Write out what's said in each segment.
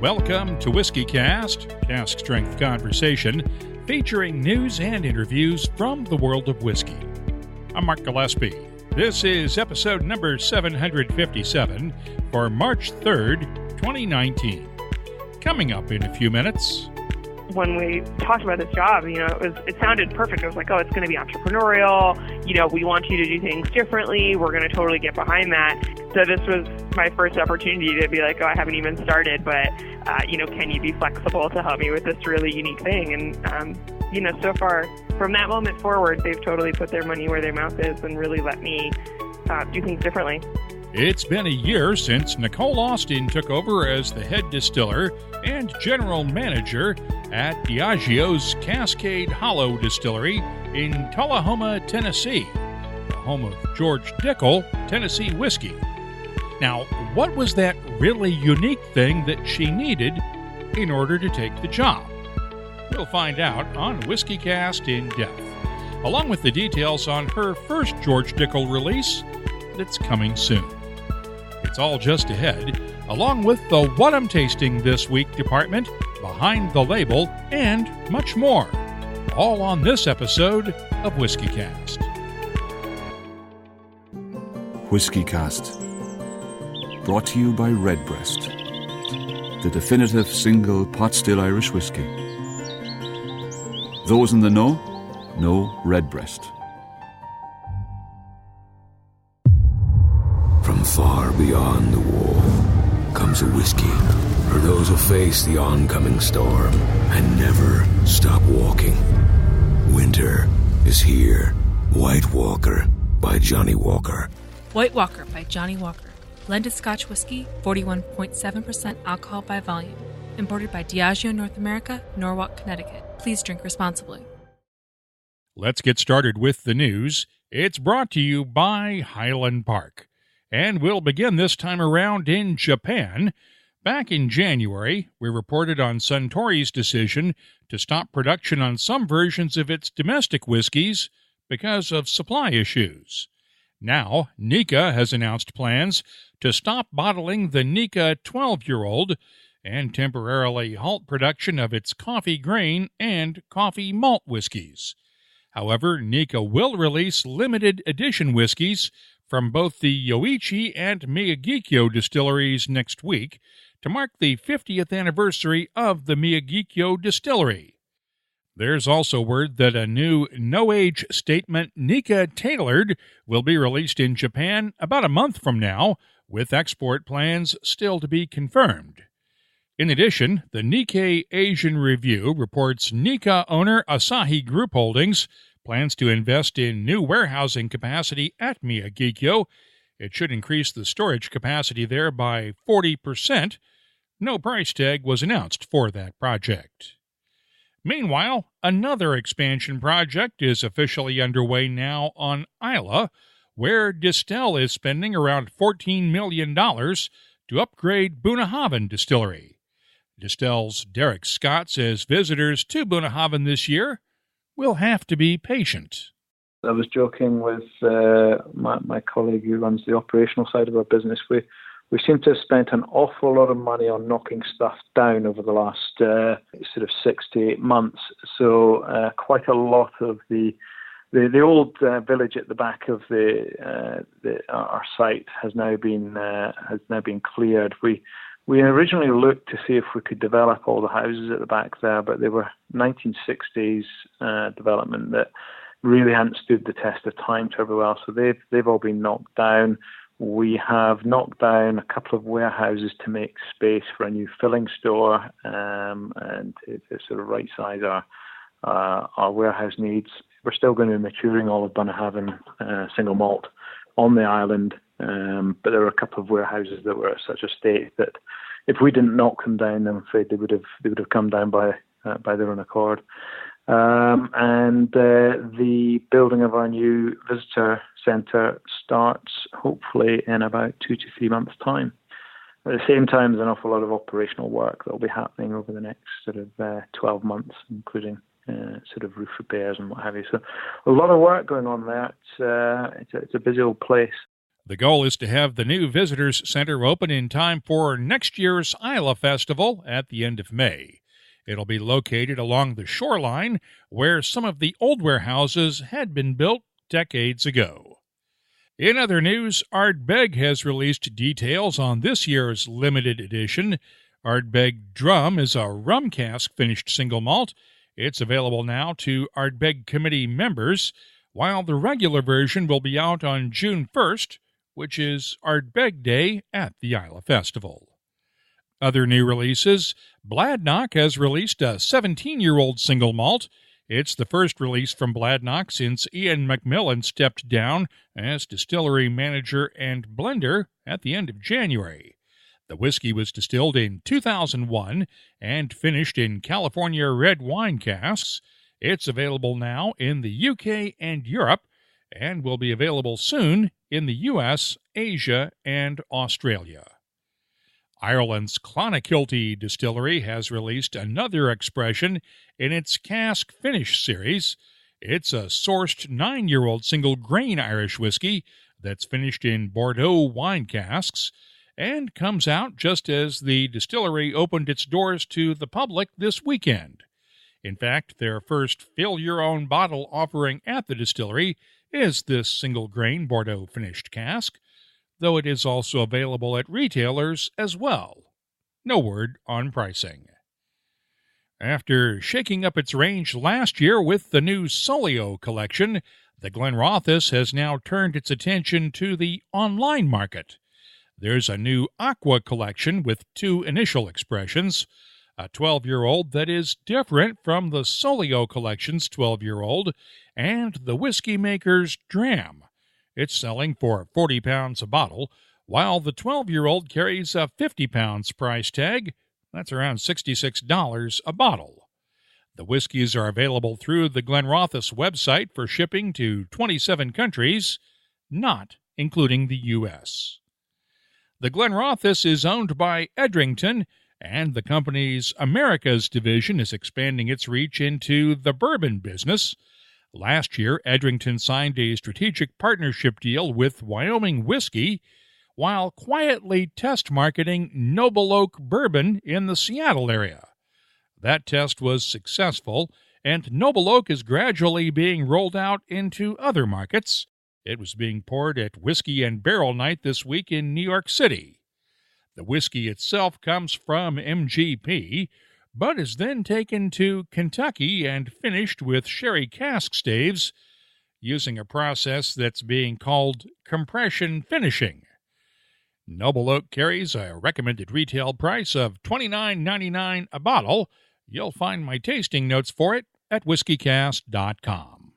Welcome to Whiskey Cast, cask strength conversation, featuring news and interviews from the world of whiskey. I'm Mark Gillespie. This is episode number 757 for March 3rd, 2019. Coming up in a few minutes. When we talked about this job, it sounded perfect. I was like, oh, it's going to be entrepreneurial. We want you to do things differently. We're going to totally get behind that. So this was my first opportunity to be like, oh, I haven't even started, but, can you be flexible to help me with this really unique thing? And, so far, from that moment forward, they've totally put their money where their mouth is and really let me do things differently. It's been a year since Nicole Austin took over as the head distiller and general manager at Diageo's Cascade Hollow Distillery in Tullahoma, Tennessee, the home of George Dickel Tennessee whiskey. Now, what was that really unique thing that she needed in order to take the job? We'll find out on Whiskey Cast in depth, along with the details on her first George Dickel release that's coming soon. It's all just ahead, along with the What I'm Tasting This Week department, Behind the Label, and much more. All on this episode of Whiskey Cast. Whiskey Cast, brought to you by Redbreast, the definitive single pot still Irish whiskey. Those in the know Redbreast. From far beyond the wall comes a whiskey for those who face the oncoming storm and never stop walking. Winter is here. White Walker by Johnny Walker. White Walker by Johnny Walker. Blended Scotch whiskey, 41.7% alcohol by volume. Imported by Diageo North America, Norwalk, Connecticut. Please drink responsibly. Let's get started with the news. It's brought to you by Highland Park. And we'll begin this time around in Japan. Back in January, we reported on Suntory's decision to stop production on some versions of its domestic whiskeys because of supply issues. Now, Nikka has announced plans to stop bottling the Nikka 12-year-old and temporarily halt production of its coffee grain and coffee malt whiskeys. However, Nikka will release limited edition whiskeys from both the Yoichi and Miyagikyo distilleries next week to mark the 50th anniversary of the Miyagikyo distillery. There's also word that a new no-age statement, Nikka Tailored, will be released in Japan about a month from now, with export plans still to be confirmed. In addition, the Nikkei Asian Review reports Nikka owner Asahi Group Holdings plans to invest in new warehousing capacity at Miyagikyo. It should increase the storage capacity there by 40%. No price tag was announced for that project. Meanwhile, another expansion project is officially underway now on Islay, where Distell is spending around $14 million to upgrade Bunnahabhain Distillery. Distell's Derek Scott says visitors to Bunnahabhain this year will have to be patient. I was joking with my colleague who runs the operational side of our business. We seem to have spent an awful lot of money on knocking stuff down over the last sort of 6 to 8 months. So quite a lot of the old village at the back of our site has now been cleared. We originally looked to see if we could develop all the houses at the back there, but they were 1960s development that really hadn't stood the test of time terribly well. So they've all been knocked down. We have knocked down a couple of warehouses to make space for a new filling store and to sort of right size our warehouse needs. We're still going to be maturing all of Bunnahabhain single malt on the island. But there were a couple of warehouses that were at such a state that if we didn't knock them down, I'm afraid they would have come down by their own accord. And the building of our new visitor centre starts hopefully in about 2 to 3 months' time. At the same time, there's an awful lot of operational work that will be happening over the next sort of 12 months, including sort of roof repairs and what have you. So a lot of work going on there. It's a busy old place. The goal is to have the new Visitors Center open in time for next year's Isla Festival at the end of May. It'll be located along the shoreline where some of the old warehouses had been built decades ago. In other news, Ardbeg has released details on this year's limited edition. Ardbeg Drum is a rum cask finished single malt. It's available now to Ardbeg Committee members, while the regular version will be out on June 1st, which is Ardbeg Day at the Isla Festival. Other new releases, Bladnoch has released a 17-year-old single malt. It's the first release from Bladnoch since Ian McMillan stepped down as distillery manager and blender at the end of January. The whiskey was distilled in 2001 and finished in California red wine casks. It's available now in the UK and Europe and will be available soon in the US, Asia, and Australia. Ireland's Clonakilty Distillery has released another expression in its cask finish series. It's a sourced 9-year-old single-grain Irish whiskey that's finished in Bordeaux wine casks and comes out just as the distillery opened its doors to the public this weekend. In fact, their first fill-your-own bottle offering at the distillery is this single-grain Bordeaux finished cask, though it is also available at retailers as well. No word on pricing. After shaking up its range last year with the new Solio collection, the Glenrothes has now turned its attention to the online market. There's a new Aqua collection with 2 initial expressions, a 12-year-old that is different from the Solio collection's 12-year-old, and the Whiskey Maker's Dram. It's selling for £40 a bottle, while the 12-year-old carries a £50 price tag. That's around $66 a bottle. The whiskeys are available through the Glenrothes website for shipping to 27 countries, not including the U.S. The Glenrothes is owned by Edrington, and the company's Americas division is expanding its reach into the bourbon business. Last year, Edrington signed a strategic partnership deal with Wyoming Whiskey, while quietly test marketing Noble Oak Bourbon in the Seattle area. That test was successful, and Noble Oak is gradually being rolled out into other markets. It was being poured at Whiskey and Barrel Night this week in New York City. The whiskey itself comes from MGP, but is then taken to Kentucky and finished with sherry cask staves using a process that's being called compression finishing. Noble Oak carries a recommended retail price of $29.99 a bottle. You'll find my tasting notes for it at whiskycast.com.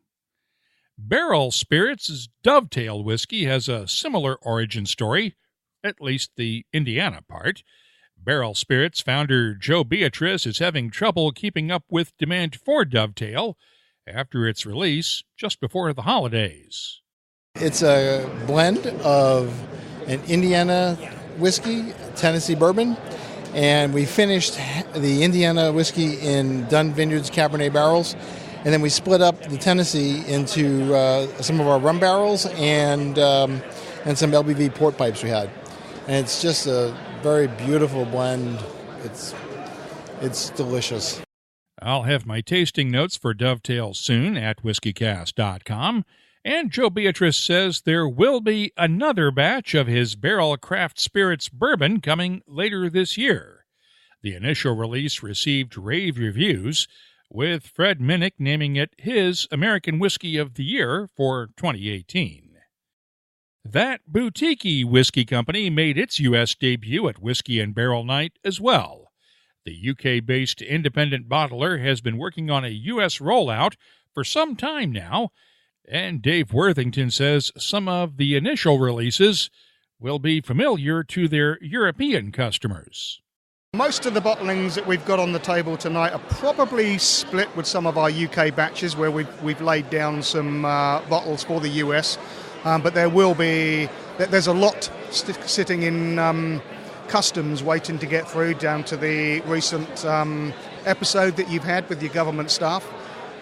Barrel Spirits' Dovetail whiskey has a similar origin story, at least the Indiana part. Barrel Spirits founder Joe Beatrice is having trouble keeping up with demand for Dovetail after its release just before the holidays. It's a blend of an Indiana whiskey, Tennessee bourbon, and we finished the Indiana whiskey in Dunn Vineyards Cabernet barrels, and then we split up the Tennessee into some of our rum barrels and some LBV port pipes we had. And it's just a very beautiful blend. It's delicious. I'll have my tasting notes for Dovetail soon at whiskycast.com. And Joe Beatrice says there will be another batch of his Barrel Craft Spirits bourbon coming later this year. The initial release received rave reviews, with Fred Minnick naming it his American Whiskey of the Year for 2018. That boutique whiskey company made its U.S. debut at Whiskey and Barrel Night as well. The UK-based independent bottler has been working on a U.S. rollout for some time now, and Dave Worthington says some of the initial releases will be familiar to their European customers. Most of the bottlings that we've got on the table tonight are probably split with some of our UK batches where we've laid down some bottles for the US. But there's a lot sitting in customs waiting to get through, down to the recent episode that you've had with your government staff.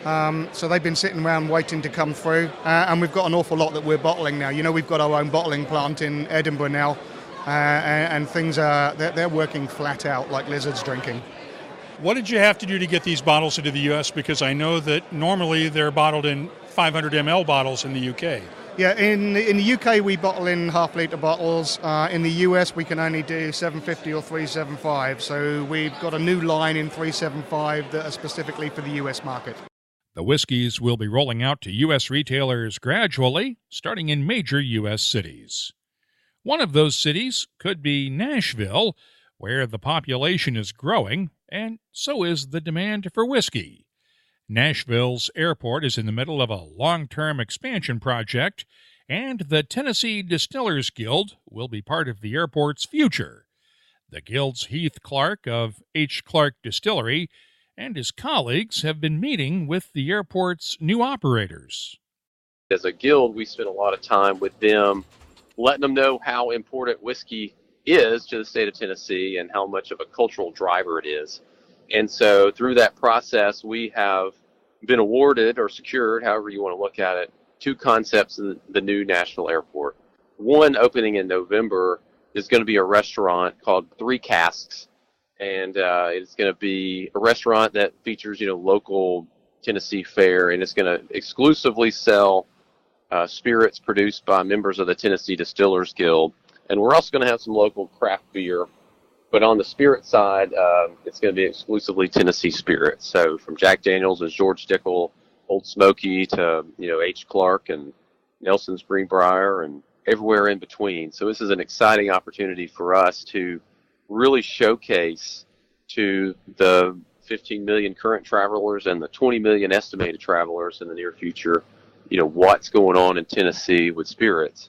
So they've been sitting around waiting to come through. And we've got an awful lot that we're bottling now. We've got our own bottling plant in Edinburgh now. And things they're working flat out like lizards drinking. What did you have to do to get these bottles into the U.S.? Because I know that normally they're bottled in 500 ml bottles in the UK. Yeah, in the UK we bottle in half-litre bottles. In the US we can only do 750 or 375. So we've got a new line in 375 that are specifically for the US market. The whiskeys will be rolling out to U.S. retailers gradually, starting in major U.S. cities. One of those cities could be Nashville, where the population is growing, and so is the demand for whiskey. Nashville's airport is in the middle of a long-term expansion project, and the Tennessee Distillers Guild will be part of the airport's future. The Guild's Heath Clark of H. Clark Distillery and his colleagues have been meeting with the airport's new operators. As a guild, we spent a lot of time with them, letting them know how important whiskey is to the state of Tennessee and how much of a cultural driver it is. And so through that process, we have been awarded or secured, however you want to look at it, 2 concepts in the new national airport. One opening in November is going to be a restaurant called Three Casks. And it's going to be a restaurant that features, local Tennessee fare, and it's going to exclusively sell spirits produced by members of the Tennessee Distillers Guild. And we're also going to have some local craft beer. But on the spirit side, it's going to be exclusively Tennessee spirits. So from Jack Daniels and George Dickel, Old Smoky to, H. Clark and Nelson's Greenbrier and everywhere in between. So this is an exciting opportunity for us to really showcase to the 15 million current travelers and the 20 million estimated travelers in the near future, what's going on in Tennessee with spirits.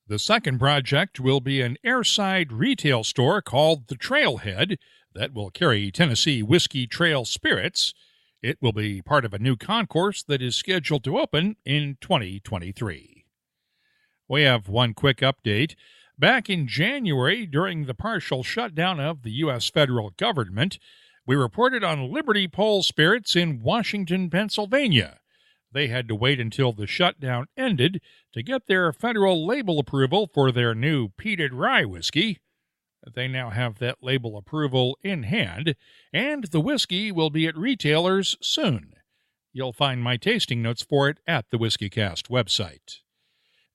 The second project will be an airside retail store called The Trailhead that will carry Tennessee Whiskey Trail spirits. It will be part of a new concourse that is scheduled to open in 2023. We have one quick update. Back in January, during the partial shutdown of the U.S. federal government, we reported on Liberty Pole Spirits in Washington, Pennsylvania. They had to wait until the shutdown ended to get their federal label approval for their new peated rye whiskey. They now have that label approval in hand, and the whiskey will be at retailers soon. You'll find my tasting notes for it at the WhiskeyCast website.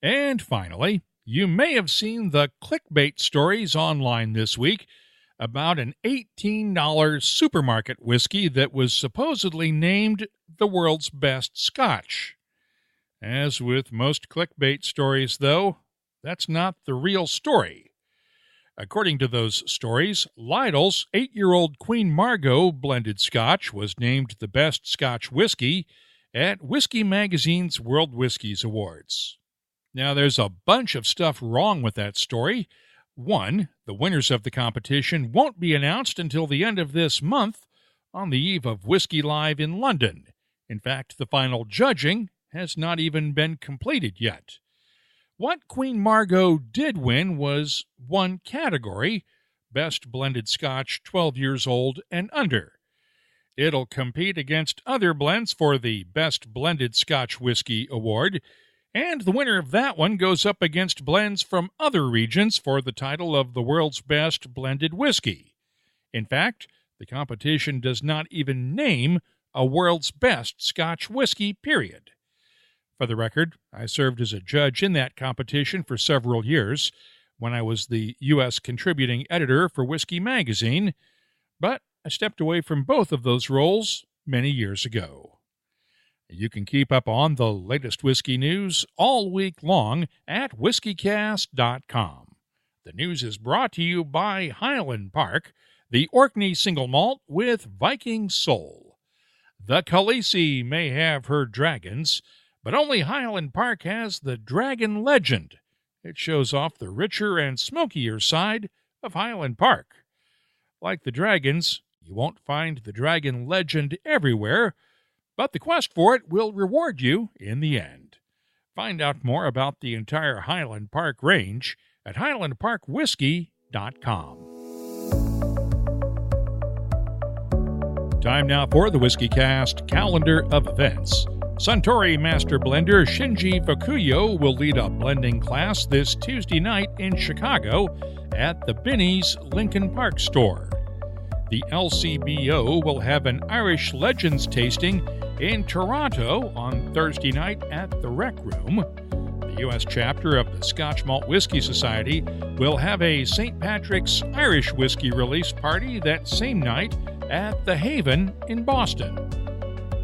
And finally, you may have seen the clickbait stories online this week about an $18 supermarket whiskey that was supposedly named the world's best Scotch. As with most clickbait stories, though, that's not the real story. According to those stories, Lidl's 8-year-old Queen Margot blended Scotch was named the best Scotch whiskey at Whiskey Magazine's World Whiskies Awards. Now, there's a bunch of stuff wrong with that story. One, the winners of the competition won't be announced until the end of this month on the eve of Whiskey Live in London. In fact, the final judging has not even been completed yet. What Queen Margot did win was one category, Best Blended Scotch 12 years old and under. It'll compete against other blends for the Best Blended Scotch Whiskey Award, and the winner of that one goes up against blends from other regions for the title of the world's best blended whiskey. In fact, the competition does not even name a world's best Scotch whiskey, period. For the record, I served as a judge in that competition for several years when I was the U.S. contributing editor for Whiskey Magazine, but I stepped away from both of those roles many years ago. You can keep up on the latest whiskey news all week long at whiskycast.com. The news is brought to you by Highland Park, the Orkney single malt with Viking soul. The Khaleesi may have her dragons, but only Highland Park has the Dragon Legend. It shows off the richer and smokier side of Highland Park. Like the dragons, you won't find the Dragon Legend everywhere, but the quest for it will reward you in the end. Find out more about the entire Highland Park range at highlandparkwhiskey.com. Time now for the Whiskey Cast calendar of events. Suntory Master Blender Shinji Fukuyo will lead a blending class this Tuesday night in Chicago at the Binny's Lincoln Park store. The LCBO will have an Irish Legends tasting in Toronto on Thursday night at the Rec Room. The U.S. chapter of the Scotch Malt Whisky Society will have a St. Patrick's Irish Whiskey release party that same night at the Haven in Boston.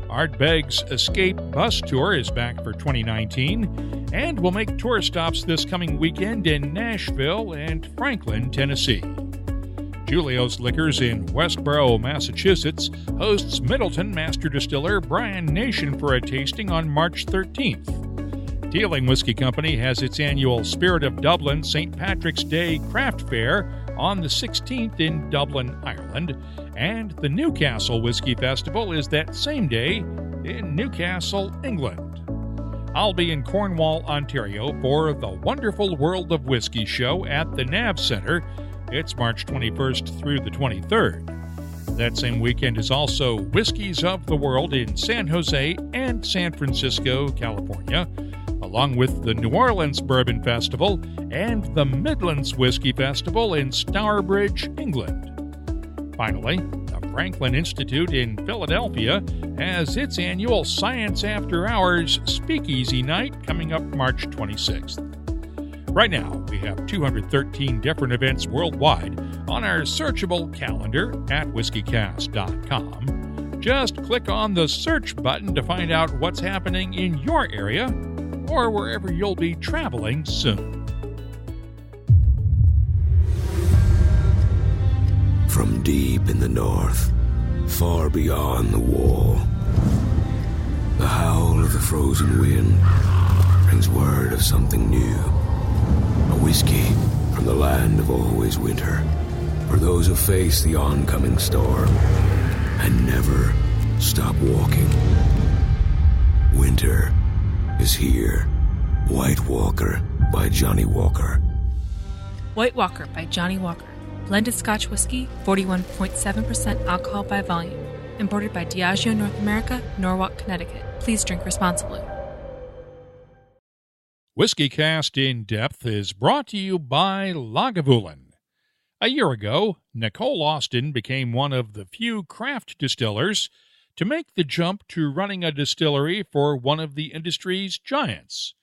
Ardbeg's Escape Bus Tour is back for 2019 and will make tour stops this coming weekend in Nashville and Franklin, Tennessee. Julio's Liquors in Westboro, Massachusetts hosts Middleton Master Distiller Brian Nation for a tasting on March 13th. Dealing Whiskey Company has its annual Spirit of Dublin St. Patrick's Day Craft Fair on the 16th in Dublin, Ireland, and the Newcastle Whiskey Festival is that same day in Newcastle, England. I'll be in Cornwall, Ontario for the Wonderful World of Whiskey show at the NAV Center. It's March 21st through the 23rd. That same weekend is also Whiskeys of the World in San Jose and San Francisco, California, along with the New Orleans Bourbon Festival and the Midlands Whiskey Festival in Stourbridge, England. Finally, the Franklin Institute in Philadelphia has its annual Science After Hours Speakeasy Night coming up March 26th. Right now, we have 213 different events worldwide on our searchable calendar at whiskycast.com. Just click on the search button to find out what's happening in your area or wherever you'll be traveling soon. From deep in the north, far beyond the wall, the howl of the frozen wind brings word of something new. A whiskey from the land of always winter, for those who face the oncoming storm and never stop walking. Winter is here. White Walker by Johnny Walker. White Walker by Johnny Walker. Blended Scotch whiskey, 41.7% alcohol by volume. Imported by Diageo North America, Norwalk, Connecticut. Please drink responsibly. Whiskey Cast In Depth is brought to you by Lagavulin. A year ago, Nicole Austin became one of the few craft distillers to make the jump to running a distillery for one of the industry's giants.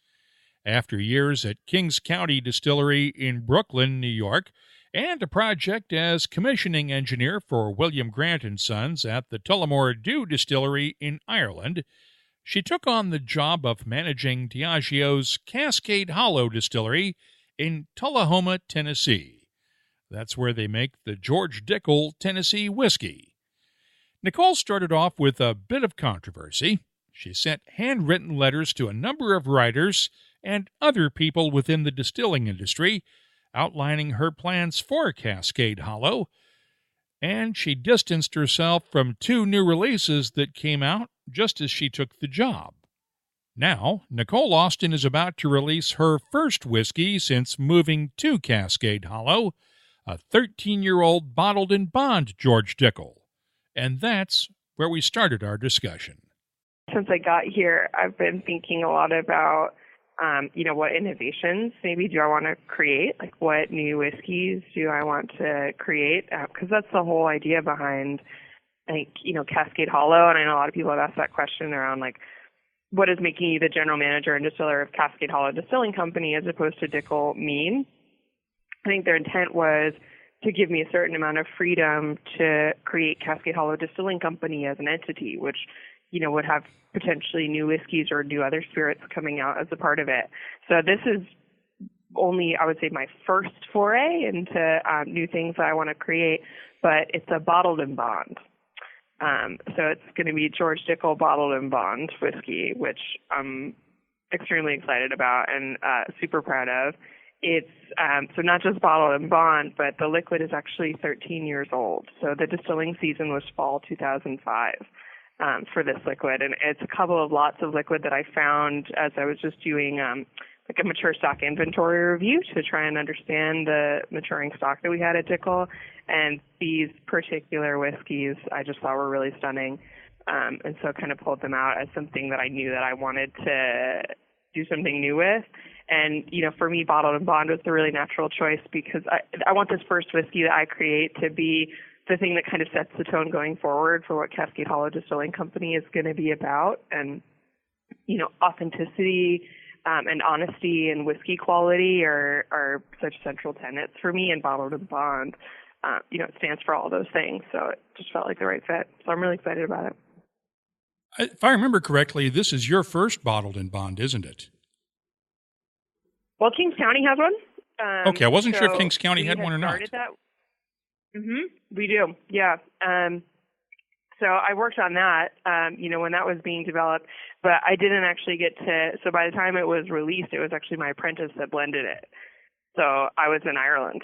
After years at Kings County Distillery in Brooklyn, New York, and a project as commissioning engineer for William Grant & Sons at the Tullamore D.E.W Distillery in Ireland, she took on the job of managing Diageo's Cascade Hollow Distillery in Tullahoma, Tennessee. That's where they make the George Dickel Tennessee whiskey. Nicole started off with a bit of controversy. She sent handwritten letters to a number of writers and other people within the distilling industry outlining her plans for Cascade Hollow, and she distanced herself from 2 new releases that came out just as she took the job. Now, Nicole Austin is about to release her first whiskey since moving to Cascade Hollow, a 13-year-old bottled in bond George Dickel. And that's where we started our discussion. Since I got here, I've been thinking a lot about what innovations maybe do I want to create? Like, what new whiskeys do I want to create? Because that's the whole idea behind, Cascade Hollow. And I know a lot of people have asked that question around, what does making you the general manager and distiller of Cascade Hollow Distilling Company as opposed to Dickel mean? I think their intent was to give me a certain amount of freedom to create Cascade Hollow Distilling Company as an entity, which would have potentially new whiskeys or new other spirits coming out as a part of it. So this is only, I would say, my first foray into new things that I want to create, but it's a bottled in bond. So it's going to be George Dickel bottled in bond whiskey, which I'm extremely excited about and super proud of. It's so not just bottled in bond, but the liquid is actually 13 years old. So the distilling season was fall 2005. For this liquid, and it's a couple of lots of liquid that I found as I was just doing like a mature stock inventory review to try and understand the maturing stock that we had at Dickel. And these particular whiskeys I just thought were really stunning. And so kind of pulled them out as something that I knew that I wanted to do something new with. And, for me, Bottled and Bond was the really natural choice because I want this first whiskey that I create to be the thing that kind of sets the tone going forward for what Cascade Hollow Distilling Company is going to be about. And, authenticity and honesty and whiskey quality are such central tenets for me, and Bottled and Bond, it stands for all those things. So it just felt like the right fit. So I'm really excited about it. If I remember correctly, this is your first Bottled and Bond, isn't it? Well, Kings County has one. Okay, I wasn't sure if Kings County had one or not. We do, yeah. So I worked on that, when that was being developed, but I didn't actually get to, so by the time it was released, it was actually my apprentice that blended it. So I was in Ireland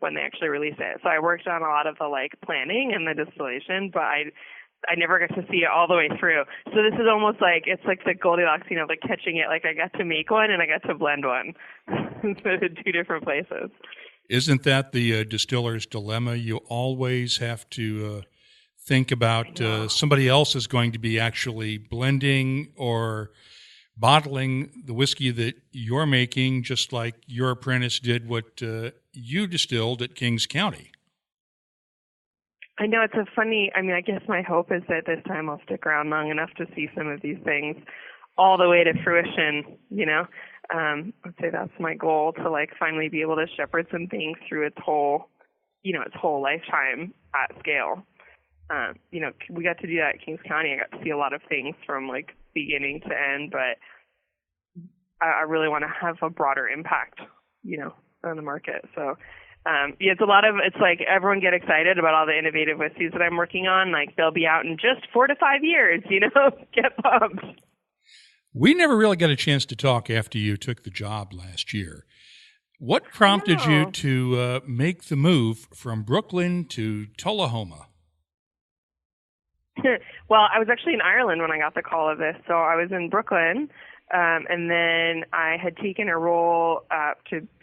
when they actually released it. So I worked on a lot of the planning and the distillation, but I never got to see it all the way through. So this is almost like, it's like the Goldilocks, catching it. Like I got to make one and I got to blend one. So in two different places. Isn't that the distiller's dilemma? You always have to think about somebody else is going to be actually blending or bottling the whiskey that you're making, just like your apprentice did what you distilled at Kings County. I know it's I guess my hope is that this time I'll stick around long enough to see some of these things all the way to fruition, I'd say that's my goal, to finally be able to shepherd some things through its whole lifetime at scale. We got to do that at Kings County. I got to see a lot of things from beginning to end, but I really want to have a broader impact, on the market. So, it's like everyone get excited about all the innovative whiskeys that I'm working on. They'll be out in just 4 to 5 years, get pumped. We never really got a chance to talk after you took the job last year. What prompted you to make the move from Brooklyn to Tullahoma? Well, I was actually in Ireland when I got the call of this. So I was in Brooklyn, and then I had taken a role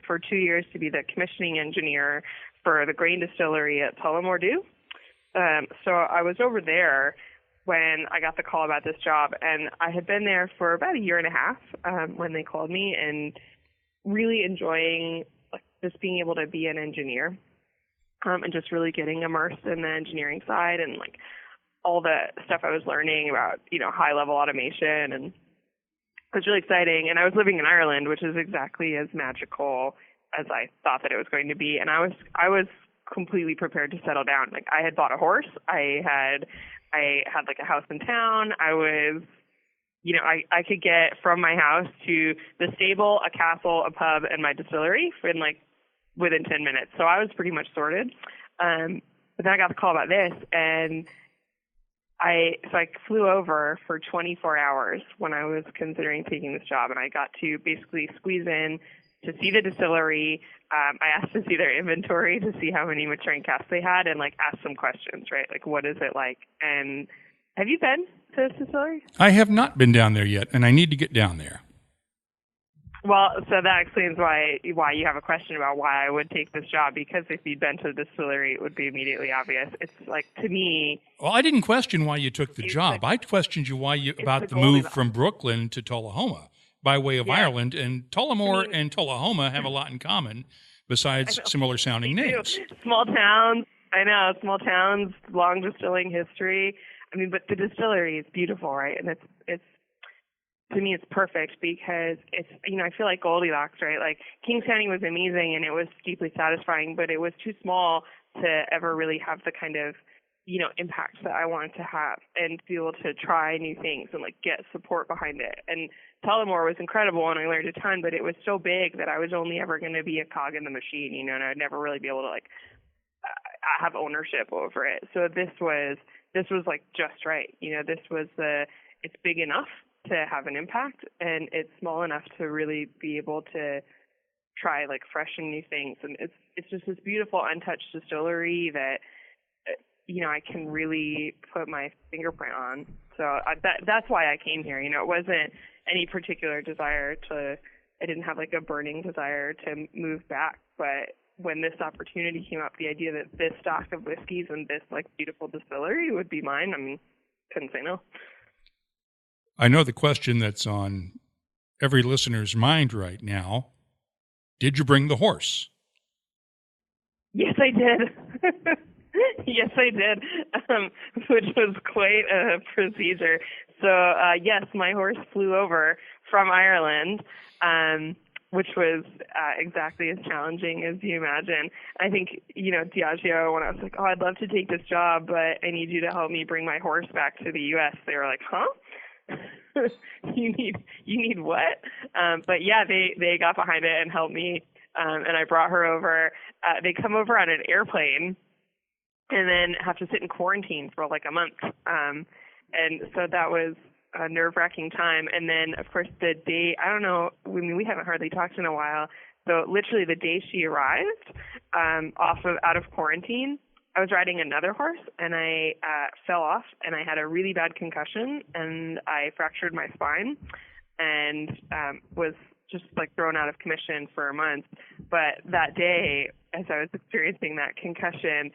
for 2 years to be the commissioning engineer for the grain distillery at Tullamore D.E.W. So I was over there when I got the call about this job, and I had been there for about a year and a half when they called me, and really enjoying just being able to be an engineer and just really getting immersed in the engineering side and all the stuff I was learning about, high level automation, and it was really exciting. And I was living in Ireland, which is exactly as magical as I thought that it was going to be. And I was completely prepared to settle down. I had bought a horse. I had a house in town. I was, I could get from my house to the stable, a castle, a pub, and my distillery in within 10 minutes. So I was pretty much sorted. But then I got the call about this, and I flew over for 24 hours when I was considering taking this job, and I got to basically squeeze in to see the distillery. I asked to see their inventory to see how many maturing casks they had, and ask some questions, right? What is it like? And have you been to this distillery? I have not been down there yet, and I need to get down there. Well, so that explains why you have a question about why I would take this job, because if you'd been to the distillery, it would be immediately obvious. It's to me... Well, I didn't question why you took the job. I questioned you about the move from Brooklyn to Tullahoma by way of Ireland, and Tullamore and Tullahoma have a lot in common besides similar sounding names. Small towns, I know, small towns, long distilling history. But the distillery is beautiful, right? And it's to me, it's perfect because it's, I feel like Goldilocks, right? Kings County was amazing and it was deeply satisfying, but it was too small to ever really have the kind of, impact that I wanted to have and be able to try new things and get support behind it. And Tullamore was incredible and I learned a ton, but it was so big that I was only ever going to be a cog in the machine, and I'd never really be able to have ownership over it. So this was just right. This was it's big enough to have an impact, and it's small enough to really be able to try fresh and new things. And it's just this beautiful untouched distillery that I can really put my fingerprint on. So that's why I came here. It wasn't any particular desire to I didn't have like a burning desire to move back. But when this opportunity came up, the idea that this stock of whiskeys and this like beautiful distillery would be mine, I mean, couldn't say no. I know the question that's on every listener's mind right now. Did you bring the horse? Yes, I did. Yes, I did, which was quite a procedure. So, yes, my horse flew over from Ireland, which was exactly as challenging as you imagine. I think, Diageo, when I was like, oh, I'd love to take this job, but I need you to help me bring my horse back to the U.S., they were like, huh? you need what? But yeah, they got behind it and helped me, and I brought her over. They come over on an airplane and then have to sit in quarantine for like a month. And so that was a nerve-wracking time. And then, of course, the day, I don't know, we haven't hardly talked in a while. So literally the day she arrived out of quarantine, I was riding another horse and I fell off and I had a really bad concussion and I fractured my spine and was just like thrown out of commission for a month. But that day, as I was experiencing that concussion,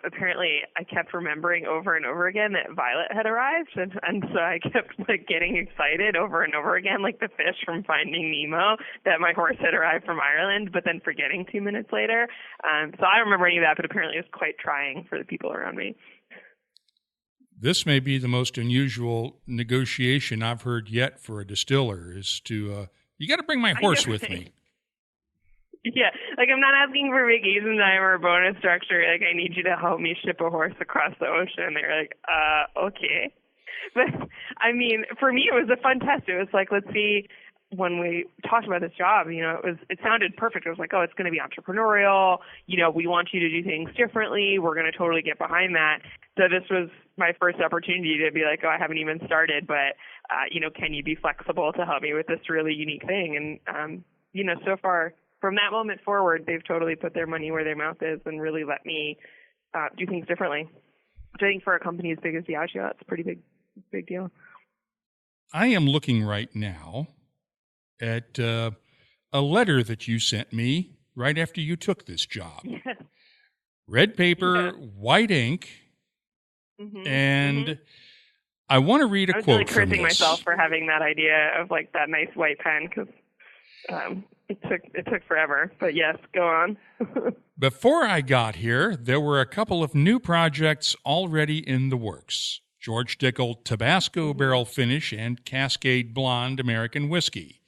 apparently I kept remembering over and over again that Violet had arrived, and so I kept like getting excited over and over again, like the fish from Finding Nemo, that my horse had arrived from Ireland, but then forgetting 2 minutes later. So I remember any of that, but apparently it was quite trying for the people around me. This may be the most unusual negotiation I've heard yet for a distiller is to, you got to bring my horse with me. Yeah, like I'm not asking for vacation time or a bonus structure. Like I need you to help me ship a horse across the ocean. They're like, okay. But I mean, for me, it was a fun test. It was like, let's see. When we talked about this job, it sounded perfect. It was like, oh, it's going to be entrepreneurial. We want you to do things differently. We're going to totally get behind that. So this was my first opportunity to be like, oh, I haven't even started, but can you be flexible to help me with this really unique thing? And so far, from that moment forward, they've totally put their money where their mouth is and really let me do things differently. Which I think for a company as big as Diageo, that's a pretty big deal. I am looking right now at a letter that you sent me right after you took this job. Yes. Red paper, white ink, and I want to read a quote from this. I was really cursing myself for having that idea of like that nice white pen because it took forever, but yes, go on. Before I got here, there were a couple of new projects already in the works. George Dickel Tabasco Barrel Finish and Cascade Blonde American Whiskey.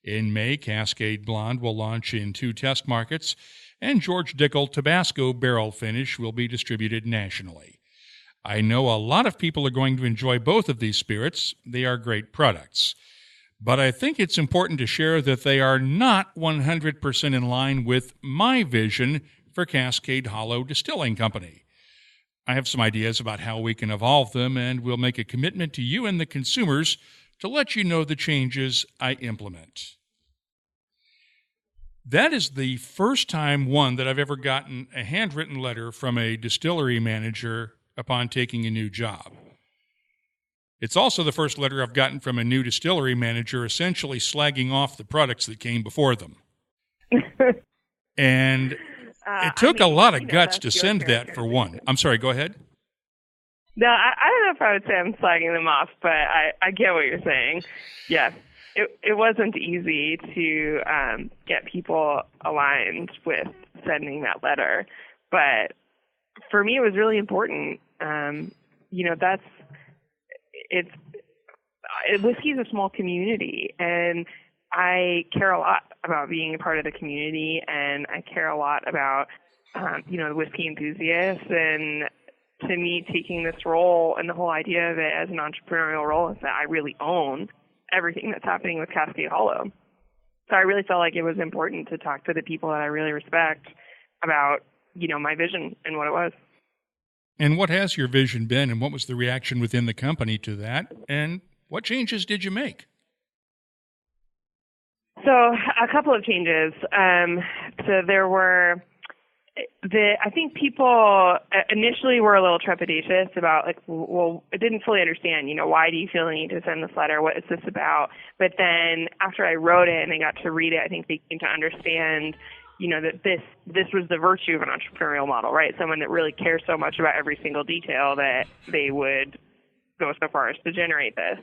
In May, Cascade Blonde will launch in 2 test markets, and George Dickel Tabasco Barrel Finish will be distributed nationally. I know a lot of people are going to enjoy both of these spirits. They are great products. But I think it's important to share that they are not 100% in line with my vision for Cascade Hollow Distilling Company. I have some ideas about how we can evolve them, and we'll make a commitment to you and the consumers to let you know the changes I implement. That is the first time, that I've ever gotten a handwritten letter from a distillery manager upon taking a new job. It's also the first letter I've gotten from a new distillery manager essentially slagging off the products that came before them. And it took a lot of guts to send that for one. I'm sorry, go ahead. No, I don't know if I would say I'm slagging them off, but I get what you're saying. Yeah, it wasn't easy to get people aligned with sending that letter. But for me, it was really important. Whiskey is a small community, and I care a lot about being a part of the community, and I care a lot about, the whiskey enthusiasts. And to me, taking this role and the whole idea of it as an entrepreneurial role is that I really own everything that's happening with Cascade Hollow. So I really felt like it was important to talk to the people that I really respect about, my vision and what it was. And what has your vision been, and what was the reaction within the company to that, and what changes did you make? So a couple of changes. So there were I think people initially were a little trepidatious about, like, well, I didn't fully understand, why do you feel the need to send this letter? What is this about? But then after I wrote it and they got to read it, I think they came to understand, that this was the virtue of an entrepreneurial model, right? Someone that really cares so much about every single detail that they would go so far as to generate this.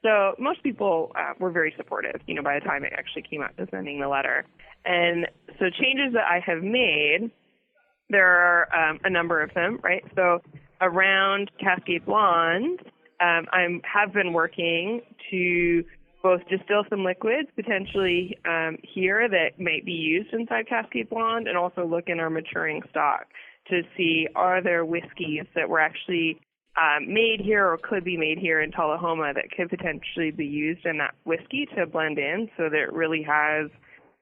So most people were very supportive, by the time it actually came out to sending the letter. And so changes that I have made, there are a number of them, right? So around Cascade Blonde, I have been working to both distill some liquids potentially here that might be used inside Cascade Blonde, and also look in our maturing stock to see, are there whiskeys that were actually made here or could be made here in Tullahoma that could potentially be used in that whiskey to blend in so that it really has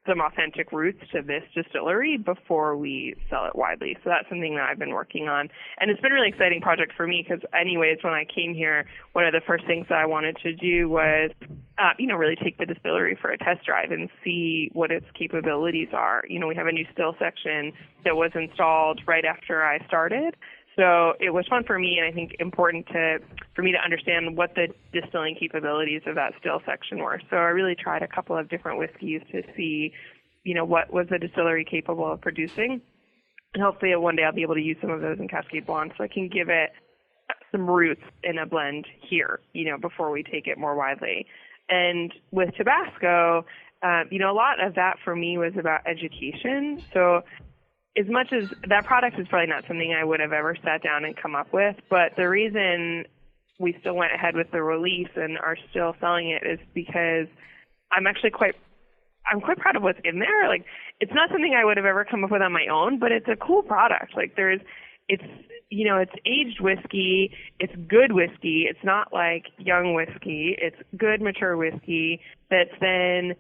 some authentic roots to this distillery before we sell it widely. So that's something that I've been working on. And it's been a really exciting project for me because anyways, when I came here, one of the first things that I wanted to do was, really take the distillery for a test drive and see what its capabilities are. We have a new still section that was installed right after I started. So it was fun for me, and I think important for me to understand what the distilling capabilities of that still section were. So I really tried a couple of different whiskeys to see, what was the distillery capable of producing. And hopefully one day I'll be able to use some of those in Cascade Blonde so I can give it some roots in a blend here, before we take it more widely. And with Tabasco, a lot of that for me was about education. So as much as that product is probably not something I would have ever sat down and come up with, but the reason we still went ahead with the release and are still selling it is because I'm quite proud of what's in there. Like, it's not something I would have ever come up with on my own, but it's a cool product. Like, it's aged whiskey, it's good whiskey, it's not like young whiskey, it's good mature whiskey that's then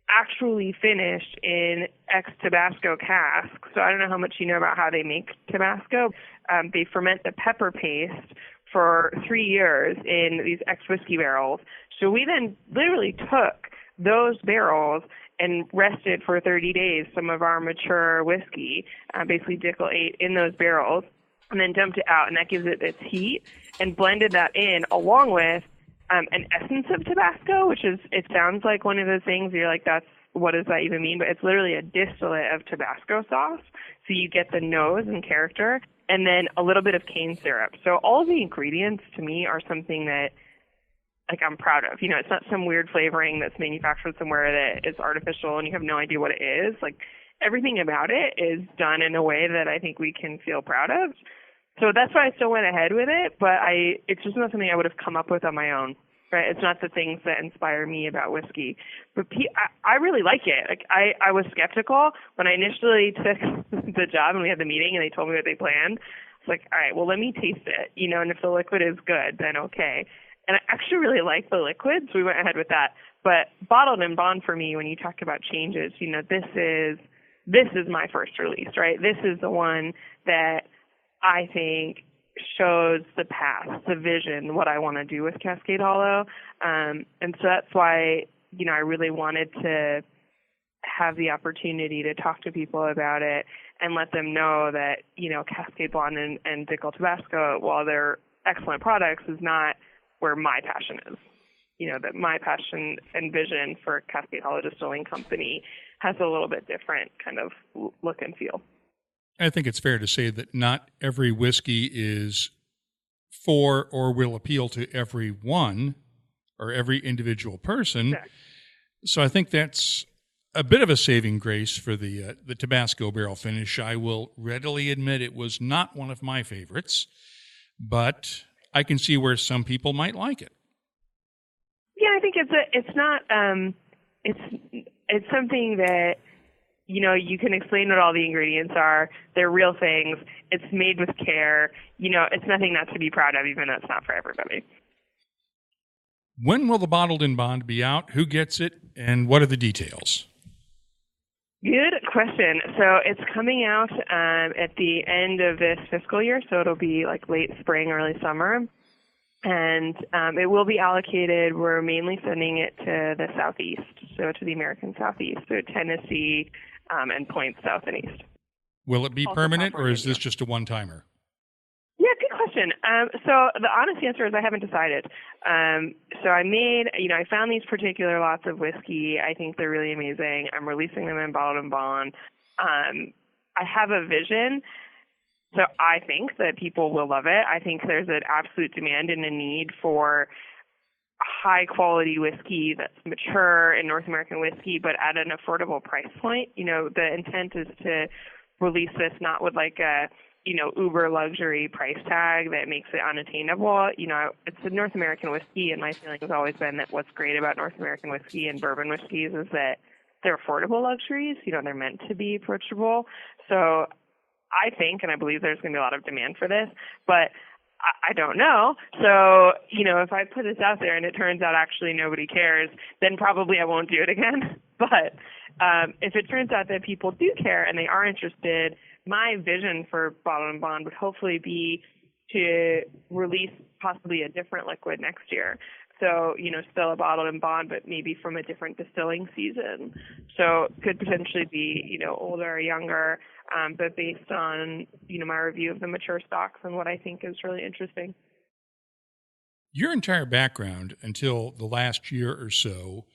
actually finished in ex-Tabasco casks. So I don't know how much you know about how they make Tabasco. They ferment the pepper paste for 3 years in these ex-whiskey barrels. So we then literally took those barrels and rested for 30 days some of our mature whiskey, basically Dickel 8 in those barrels, and then dumped it out, and that gives it its heat, and blended that in along with an essence of Tabasco, which is, it sounds like one of those things you're like, what does that even mean? But it's literally a distillate of Tabasco sauce. So you get the nose and character, and then a little bit of cane syrup. So all of the ingredients to me are something that, like, I'm proud of. It's not some weird flavoring that's manufactured somewhere that is artificial and you have no idea what it is. Like, everything about it is done in a way that I think we can feel proud of. So that's why I still went ahead with it, but it's just not something I would have come up with on my own, right? It's not the things that inspire me about whiskey. But I really like it. Like, I was skeptical when I initially took the job and we had the meeting and they told me what they planned. It's like, all right, well, let me taste it, and if the liquid is good, then okay. And I actually really like the liquid, so we went ahead with that. But bottled and bond for me, when you talk about changes, this is my first release, right? This is the one that I think shows the path, the vision, what I want to do with Cascade Hollow. And so that's why, I really wanted to have the opportunity to talk to people about it and let them know that, Cascade Blonde and Dickel Tabasco, while they're excellent products, is not where my passion is. That my passion and vision for Cascade Hollow Distilling Company has a little bit different kind of look and feel. I think it's fair to say that not every whiskey is for or will appeal to everyone or every individual person. Exactly. So I think that's a bit of a saving grace for the Tabasco barrel finish. I will readily admit it was not one of my favorites, but I can see where some people might like it. Yeah, I think it's something that, you can explain what all the ingredients are. They're real things. It's made with care. It's nothing not to be proud of, even though it's not for everybody. When will the bottled in bond be out? Who gets it? And what are the details? Good question. So it's coming out at the end of this fiscal year, so it'll be like late spring, early summer. And it will be allocated. We're mainly sending it to the Southeast, so to the American Southeast, so Tennessee and points south and east. Will it be also permanent, or California, is this just a one-timer? Yeah, good question. So the honest answer is I haven't decided. So I found these particular lots of whiskey. I think they're really amazing. I'm releasing them in bottled and bond. I have a vision. So I think that people will love it. I think there's an absolute demand and a need for high-quality whiskey that's mature in North American whiskey, but at an affordable price point. The intent is to release this not with like a uber luxury price tag that makes it unattainable. It's a North American whiskey, and my feeling has always been that what's great about North American whiskey and bourbon whiskeys is that they're affordable luxuries. They're meant to be approachable. So I think, and I believe there's going to be a lot of demand for this, but I don't know. So, if I put this out there and it turns out actually nobody cares, then probably I won't do it again. But if it turns out that people do care and they are interested, my vision for Bottled and Bond would hopefully be to release possibly a different liquid next year. So, still a Bottled and Bond, but maybe from a different distilling season. So could potentially be, older or younger, but based on, my review of the mature stocks and what I think is really interesting. Your entire background until the last year or so,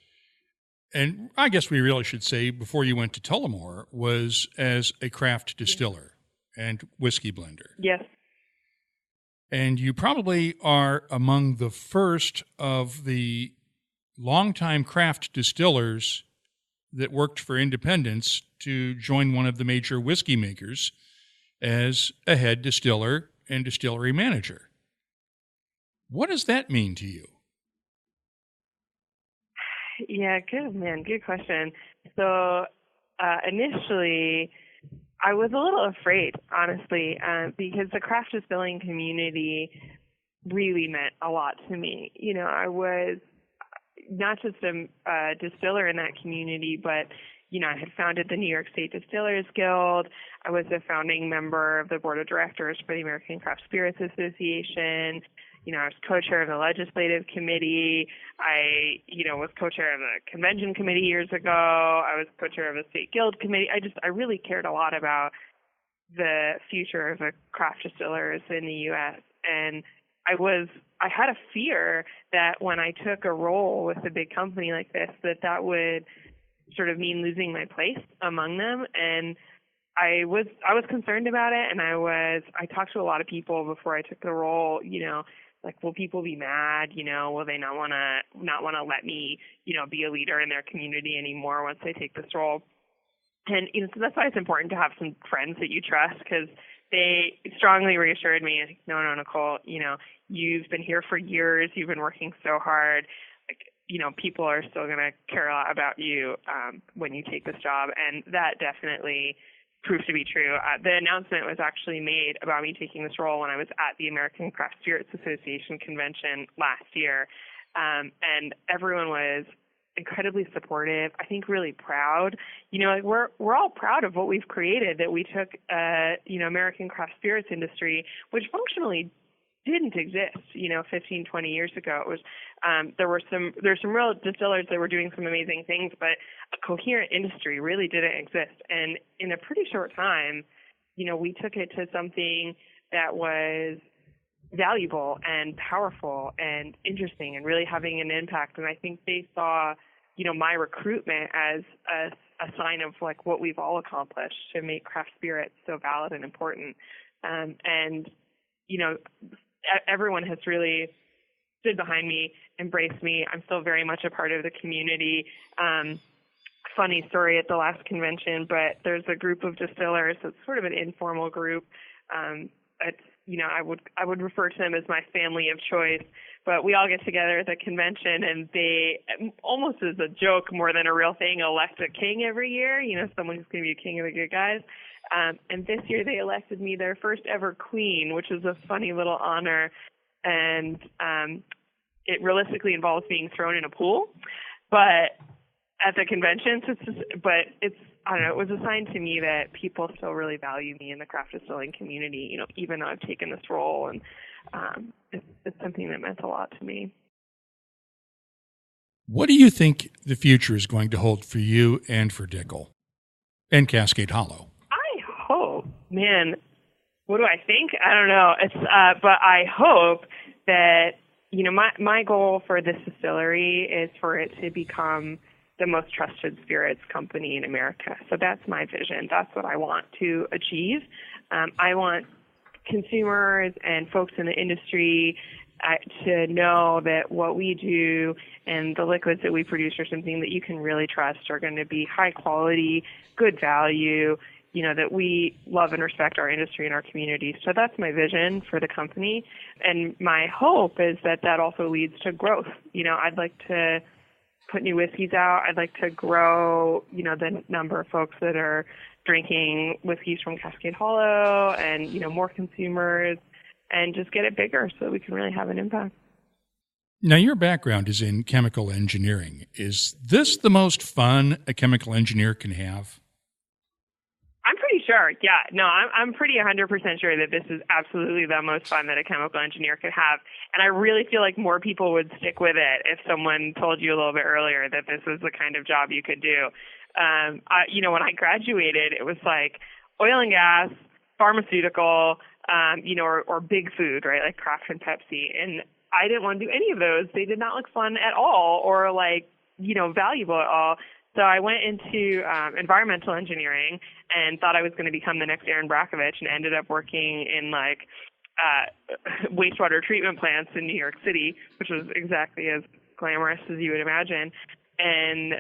and I guess we really should say before you went to Tullamore, was as a craft distiller and whiskey blender. Yes. And you probably are among the first of the longtime craft distillers that worked for independents to join one of the major whiskey makers as a head distiller and distillery manager. What does that mean to you? Yeah, good question. So initially, I was a little afraid, honestly, because the craft distilling community really meant a lot to me. I was not just a distiller in that community, but, I had founded the New York State Distillers Guild. I was a founding member of the board of directors for the American Craft Spirits Association. I was co-chair of the legislative committee. I, was co-chair of the convention committee years ago. I was co-chair of the state guild committee. I really cared a lot about the future of the craft distillers in the U.S. And I had a fear that when I took a role with a big company like this, that would sort of mean losing my place among them. And I was concerned about it. And I talked to a lot of people before I took the role, like, will people be mad? Will they not want to let me, be a leader in their community anymore once I take this role? And, so that's why it's important to have some friends that you trust, because they strongly reassured me, like, no, Nicole, you've been here for years. You've been working so hard. Like, people are still going to care a lot about you when you take this job. And that definitely proved to be true. The announcement was actually made about me taking this role when I was at the American Craft Spirits Association convention last year. And everyone was incredibly supportive. I think really proud. We're all proud of what we've created, that we took, American craft spirits industry, which functionally didn't exist, 15, 20 years ago. It was, there's some real distillers that were doing some amazing things, but a coherent industry really didn't exist. And in a pretty short time, we took it to something that was valuable and powerful and interesting and really having an impact. And I think they saw, my recruitment as a sign of like what we've all accomplished to make craft spirits so valid and important. Everyone has really stood behind me, embraced me. I'm still very much a part of the community. Funny story at the last convention, but there's a group of distillers. It's sort of an informal group. I would refer to them as my family of choice, but we all get together at the convention and they, almost as a joke more than a real thing, elect a king every year, someone who's going to be a king of the good guys. And this year they elected me their first ever queen, which was a funny little honor. And it realistically involves being thrown in a pool, but at the convention, I don't know, it was a sign to me that people still really value me in the craft distilling community, even though I've taken this role, and it's something that meant a lot to me. What do you think the future is going to hold for you and for Dickel and Cascade Hollow? I hope man, what do I think? I don't know. It's but I hope that, you know, my goal for this distillery is for it to become the most trusted spirits company in America. So that's my vision. That's what I want to achieve. I want consumers and folks in the industry to know that what we do and the liquids that we produce are something that you can really trust, are going to be high quality, good value, you know, that we love and respect our industry and our community. So that's my vision for the company. And my hope is that that also leads to growth. You know, I'd like to put new whiskeys out. I'd like to grow, you know, the number of folks that are drinking whiskeys from Cascade Hollow and, you know, more consumers, and just get it bigger so that we can really have an impact. Now, your background is in chemical engineering. Is this the most fun a chemical engineer can have? I'm pretty sure. Yeah. No, I'm pretty 100% sure that this is absolutely the most fun that a chemical engineer could have. And I really feel like more people would stick with it if someone told you a little bit earlier that this was the kind of job you could do. You know, when I graduated, it was like oil and gas, pharmaceutical, you know, or big food, right? Like Kraft and Pepsi. And I didn't want to do any of those. They did not look fun at all or like, you know, valuable at all. So I went into environmental engineering and thought I was going to become the next Erin Brockovich, and ended up working in like wastewater treatment plants in New York City, which was exactly as glamorous as you would imagine. And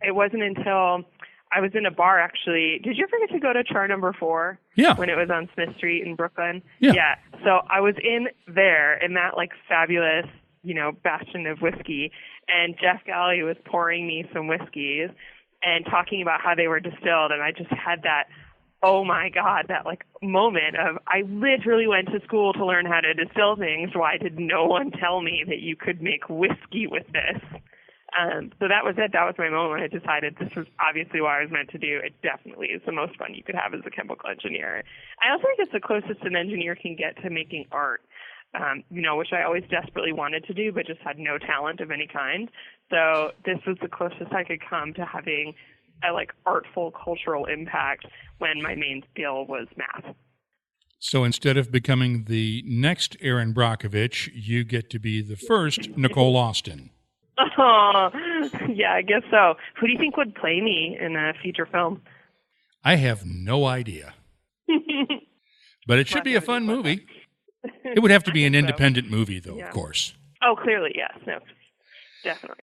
it wasn't until I was in a bar, actually. Did you ever get to go to Char Number 4? Yeah. When it was on Smith Street in Brooklyn? Yeah. So I was in there in that like fabulous, you know, bastion of whiskey, and Jeff Galley was pouring me some whiskeys and talking about how they were distilled, and I just had that, oh my God, that like moment of, I literally went to school to learn how to distill things. Why did no one tell me that you could make whiskey with this? So that was it. That was my moment. I decided this was obviously what I was meant to do. It definitely is the most fun you could have as a chemical engineer. I also think it's the closest an engineer can get to making art, you know, which I always desperately wanted to do, but just had no talent of any kind. So this was the closest I could come to having a like artful cultural impact when my main skill was math. So instead of becoming the next Erin Brockovich, you get to be the first Nicole Austin. Oh, yeah, I guess so. Who do you think would play me in a feature film? I have no idea. But it should be a fun movie. It would have to be an independent movie, though, of course. Oh, clearly, yes. No, definitely.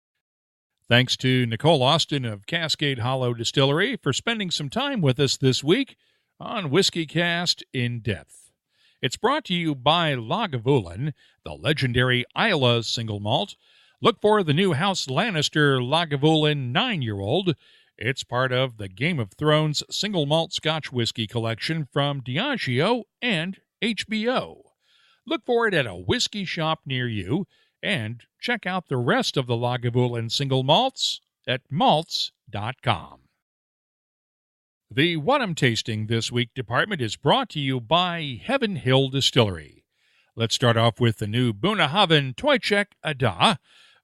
Thanks to Nicole Austin of Cascade Hollow Distillery for spending some time with us this week on Whiskey Cast In Depth. It's brought to you by Lagavulin, the legendary Islay single malt. Look for the new House Lannister Lagavulin 9-year-old. It's part of the Game of Thrones single malt Scotch whiskey collection from Diageo and HBO. Look for it at a whiskey shop near you, and check out the rest of the Lagavulin single malts at malts.com. The What I'm Tasting This Week department is brought to you by Heaven Hill Distillery. Let's start off with the new Bunnahabhain Toychek Ada,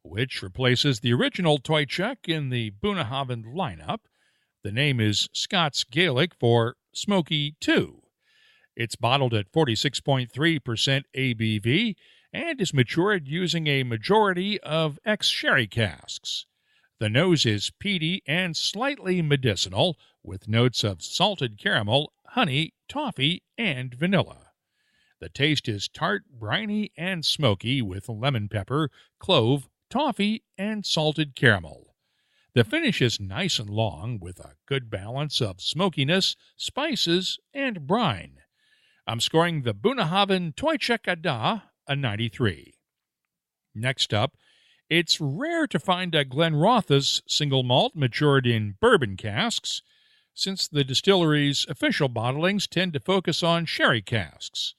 which replaces the original Toychek in the Bunnahabhain lineup. The name is Scots Gaelic for Smoky 2. It's bottled at 46.3% ABV and is matured using a majority of ex-sherry casks. The nose is peaty and slightly medicinal, with notes of salted caramel, honey, toffee, and vanilla. The taste is tart, briny, and smoky with lemon pepper, clove, toffee, and salted caramel. The finish is nice and long with a good balance of smokiness, spices, and brine. I'm scoring the Bunnahabhain Toychek Ada a 93. Next up, it's rare to find a Glenrothes single malt matured in bourbon casks, since the distillery's official bottlings tend to focus on sherry casks.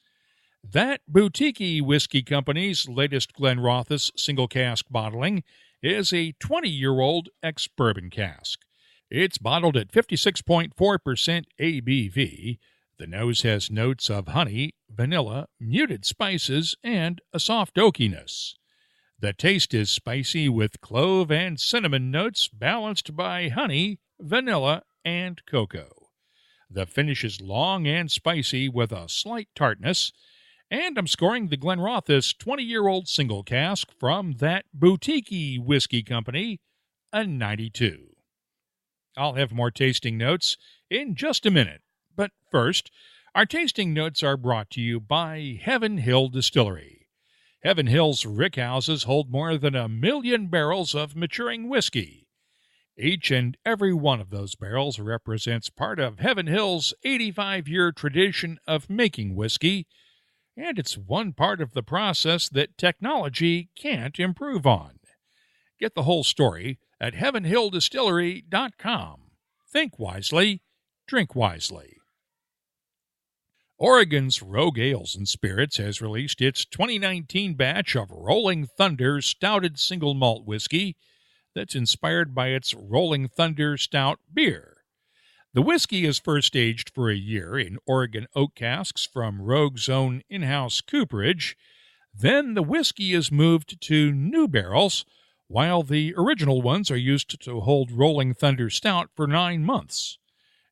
That boutique whiskey company's latest Glenrothes single cask bottling is a 20-year-old ex-bourbon cask. It's bottled at 56.4% ABV. The nose has notes of honey, vanilla, muted spices, and a soft oakiness. The taste is spicy with clove and cinnamon notes balanced by honey, vanilla, and cocoa. The finish is long and spicy with a slight tartness. And I'm scoring the Glenrothes 20-year-old single cask from that boutique whiskey company a 92. I'll have more tasting notes in just a minute. But first, our tasting notes are brought to you by Heaven Hill Distillery. Heaven Hill's rickhouses hold more than 1 million barrels of maturing whiskey. Each and every one of those barrels represents part of Heaven Hill's 85-year tradition of making whiskey, and it's one part of the process that technology can't improve on. Get the whole story at heavenhilldistillery.com. Think wisely, drink wisely. Oregon's Rogue Ales and Spirits has released its 2019 batch of Rolling Thunder Stouted Single Malt Whiskey that's inspired by its Rolling Thunder Stout beer. The whiskey is first aged for a year in Oregon oak casks from Rogue's own in-house cooperage. Then the whiskey is moved to new barrels, while the original ones are used to hold Rolling Thunder Stout for 9 months.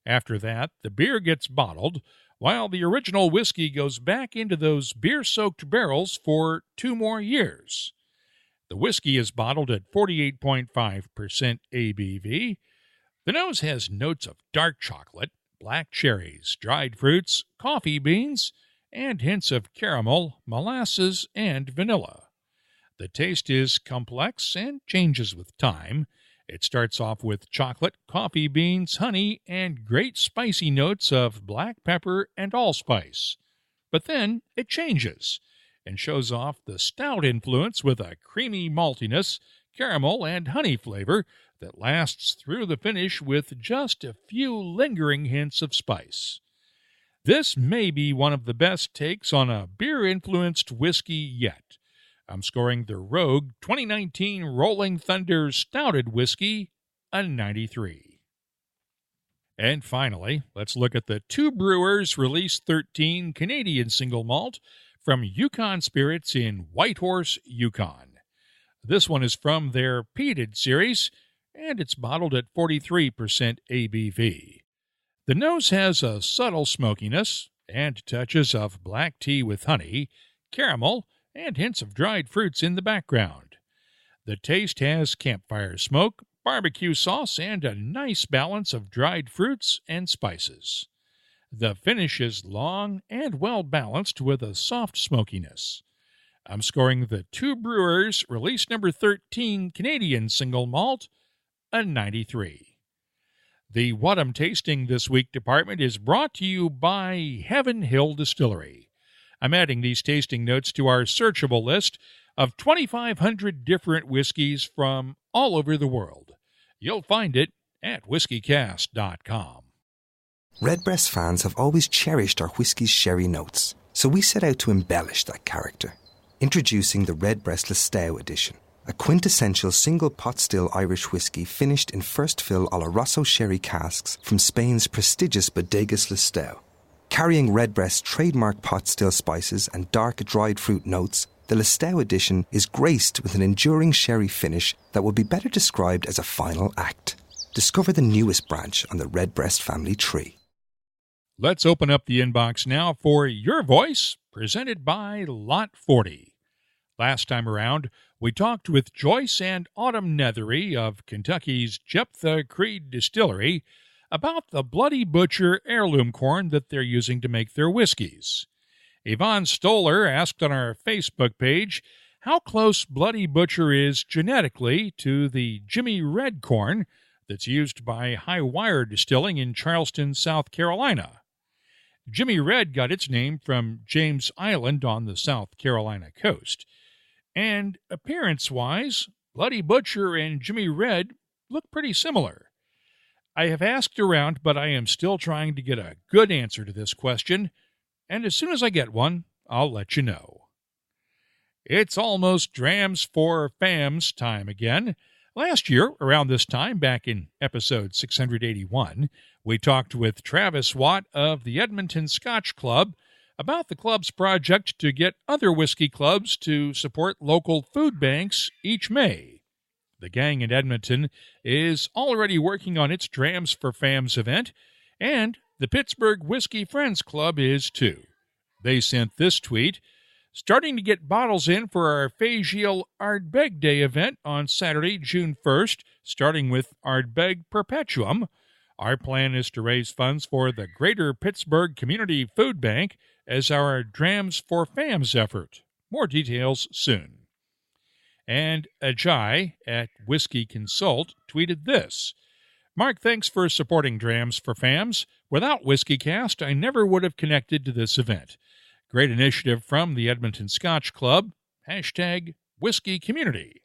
After that, the beer gets bottled, while the original whiskey goes back into those beer-soaked barrels for 2 more years. The whiskey is bottled at 48.5% ABV. The nose has notes of dark chocolate, black cherries, dried fruits, coffee beans, and hints of caramel, molasses, and vanilla. The taste is complex and changes with time. It starts off with chocolate, coffee beans, honey, and great spicy notes of black pepper and allspice. But then it changes and shows off the stout influence with a creamy maltiness, caramel, and honey flavor that lasts through the finish with just a few lingering hints of spice. This may be one of the best takes on a beer-influenced whiskey yet. I'm scoring the Rogue 2019 Rolling Thunder Stouted Whiskey a 93. And finally, let's look at the Two Brewers Release 13 Canadian Single Malt from Yukon Spirits in Whitehorse, Yukon. This one is from their Peated series, and it's bottled at 43% ABV. The nose has a subtle smokiness and touches of black tea with honey, caramel, and hints of dried fruits in the background. The taste has campfire smoke, barbecue sauce, and a nice balance of dried fruits and spices. The finish is long and well-balanced with a soft smokiness. I'm scoring the Two Brewers Release number 13 Canadian Single Malt a 93. The What I'm Tasting This Week department is brought to you by Heaven Hill Distillery. I'm adding these tasting notes to our searchable list of 2,500 different whiskeys from all over the world. You'll find it at whiskycast.com. Redbreast fans have always cherished our whiskey's sherry notes, so we set out to embellish that character. Introducing the Redbreast Listowel edition, a quintessential single pot still Irish whiskey finished in first fill Oloroso sherry casks from Spain's prestigious Bodegas Listowel. Carrying Redbreast's trademark pot still spices and dark dried fruit notes, the Listowel edition is graced with an enduring sherry finish that would be better described as a final act. Discover the newest branch on the Redbreast family tree. Let's open up the inbox now for Your Voice, presented by Lot 40. Last time around, we talked with Joyce and Autumn Nethery of Kentucky's Jephthah Creed Distillery about the Bloody Butcher heirloom corn that they're using to make their whiskeys. Yvonne Stoller asked on our Facebook page how close Bloody Butcher is genetically to the Jimmy Red corn that's used by High Wire Distilling in Charleston, South Carolina. Jimmy Red got its name from James Island on the South Carolina coast. And appearance-wise, Bloody Butcher and Jimmy Red look pretty similar. I have asked around, but I am still trying to get a good answer to this question, and as soon as I get one, I'll let you know. It's almost Drams for Fams time again. Last year, around this time, back in episode 681, we talked with Travis Watt of the Edmonton Scotch Club about the club's project to get other whiskey clubs to support local food banks each May. The gang in Edmonton is already working on its Drams for Fams event, and The Pittsburgh Whiskey Friends Club is too. They sent this tweet: starting to get bottles in for our Fagial Ardbeg Day event on Saturday, June 1st, starting with Ardbeg Perpetuum. Our plan is to raise funds for the Greater Pittsburgh Community Food Bank as our Drams for Fams effort. More details soon. And Ajay at Whiskey Consult tweeted this: Mark, thanks for supporting Drams for Fams. Without WhiskeyCast, I never would have connected to this event. Great initiative from the Edmonton Scotch Club. #Whiskey Community.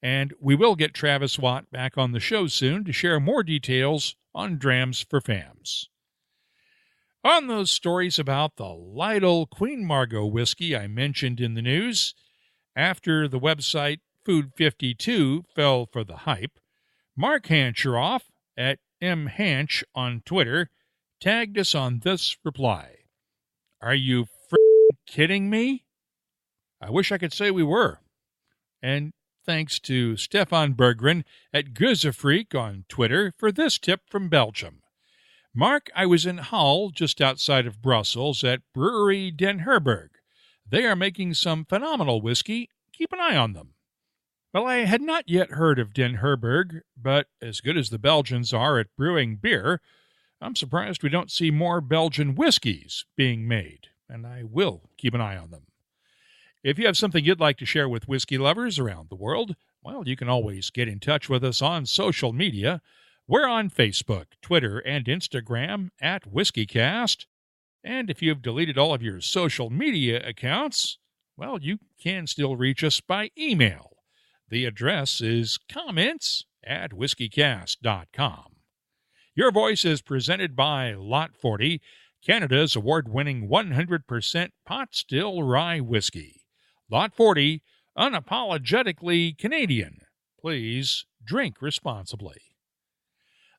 And we will get Travis Watt back on the show soon to share more details on Drams for Fams. On those stories about the Lytle Queen Margot whiskey I mentioned in the news, after the website Food52 fell for the hype, Mark Hancheroff at mhanch on Twitter tagged us on this reply: Are you kidding me? I wish I could say we were. And thanks to Stefan Berggren at Guzefreak on Twitter for this tip from Belgium. Mark, I was in Hull, just outside of Brussels, at Brewery Den Herberg. They are making some phenomenal whiskey. Keep an eye on them. Well, I had not yet heard of Den Herberg, but as good as the Belgians are at brewing beer, I'm surprised we don't see more Belgian whiskeys being made, and I will keep an eye on them. If you have something you'd like to share with whiskey lovers around the world, well, you can always get in touch with us on social media. We're on Facebook, Twitter, and Instagram at WhiskeyCast. And if you've deleted all of your social media accounts, well, you can still reach us by email. The address is comments@whiskeycast.com. Your voice is presented by Lot 40, Canada's award-winning 100% pot still rye whiskey. Lot 40, unapologetically Canadian. Please drink responsibly.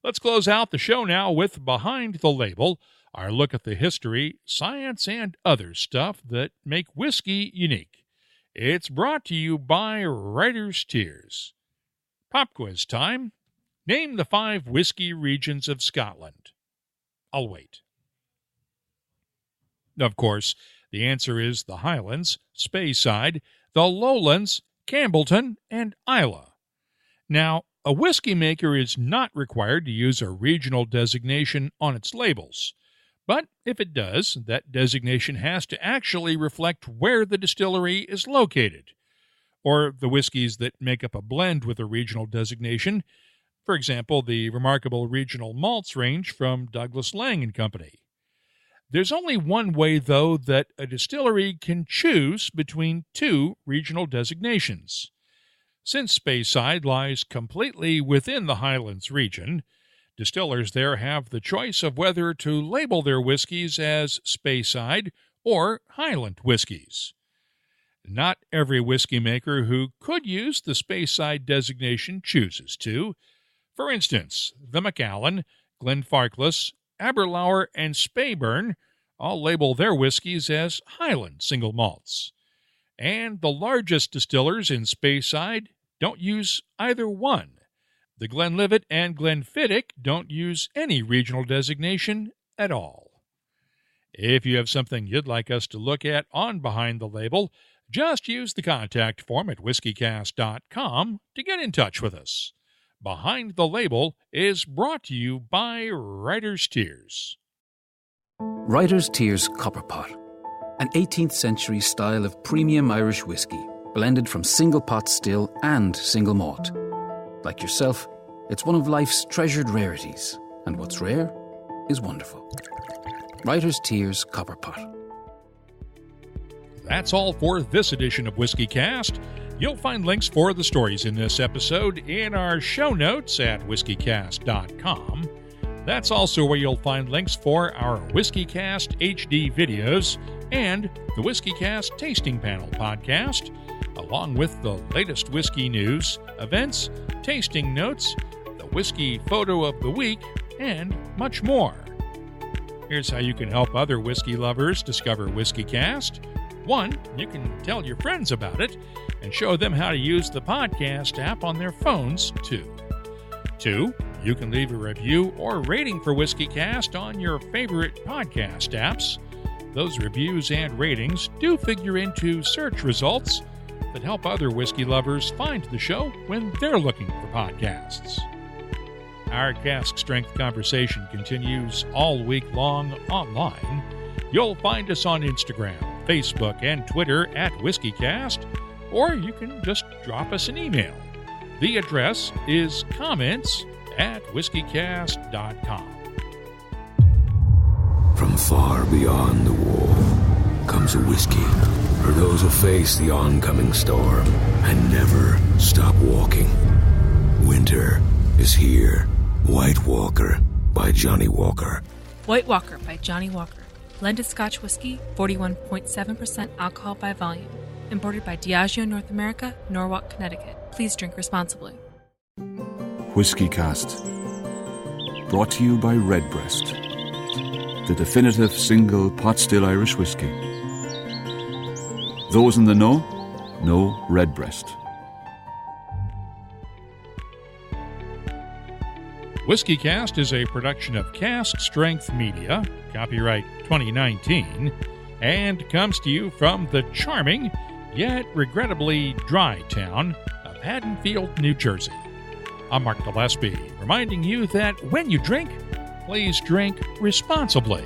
Let's close out the show now with Behind the Label, our look at the history, science, and other stuff that make whiskey unique. It's brought to you by Writer's Tears. Pop quiz time. Name the 5 whiskey regions of Scotland. I'll wait. Of course, the answer is the Highlands, Speyside, the Lowlands, Campbellton, and Islay. Now, a whiskey maker is not required to use a regional designation on its labels. But if it does, that designation has to actually reflect where the distillery is located. Or the whiskeys that make up a blend with a regional designation, for example, the remarkable regional malts range from Douglas Lang & Company. There's only one way, though, that a distillery can choose between 2 regional designations. Since Speyside lies completely within the Highlands region, distillers there have the choice of whether to label their whiskeys as Speyside or Highland whiskeys. Not every whiskey maker who could use the Speyside designation chooses to. For instance, the Macallan, Glenfarclas, Aberlour, and Speyburn all label their whiskeys as Highland single malts. And the largest distillers in Speyside don't use either one. The Glenlivet and Glenfiddich don't use any regional designation at all. If you have something you'd like us to look at on Behind the Label, just use the contact form at whiskeycast.com to get in touch with us. Behind the Label is brought to you by Writer's Tears. Writer's Tears Copper Pot, an 18th century style of premium Irish whiskey, blended from single pot still and single malt. Like yourself, it's one of life's treasured rarities, and what's rare is wonderful. Writer's Tears Copper Pot. That's all for this edition of WhiskeyCast. You'll find links for the stories in this episode in our show notes at whiskeycast.com. That's also where you'll find links for our WhiskeyCast HD videos and the WhiskeyCast Tasting Panel podcast, along with the latest whiskey news, events, tasting notes, the whiskey photo of the week, and much more. Here's how you can help other whiskey lovers discover WhiskeyCast. 1, you can tell your friends about it and show them how to use the podcast app on their phones, too. 2, You can leave a review or rating for Whiskey Cast on your favorite podcast apps. Those reviews and ratings do figure into search results that help other whiskey lovers find the show when they're looking for podcasts. Our cask strength conversation continues all week long online. You'll find us on Instagram, Facebook, and Twitter at WhiskeyCast, or you can just drop us an email. The address is comments@whiskycast.com. From far beyond the wall comes a whiskey for those who face the oncoming storm and never stop walking. Winter is here. White Walker by Johnny Walker. White Walker by Johnny Walker. Blended Scotch whiskey, 41.7% alcohol by volume. Imported by Diageo North America, Norwalk, Connecticut. Please drink responsibly. Whiskey Cast. Brought to you by Redbreast, the definitive single pot still Irish whiskey. Those in the know Redbreast. Whiskey Cast is a production of Cask Strength Media, copyright 2019, and comes to you from the charming, yet regrettably dry town of Haddonfield, New Jersey. I'm Mark Gillespie, reminding you that when you drink, please drink responsibly.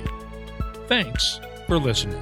Thanks for listening.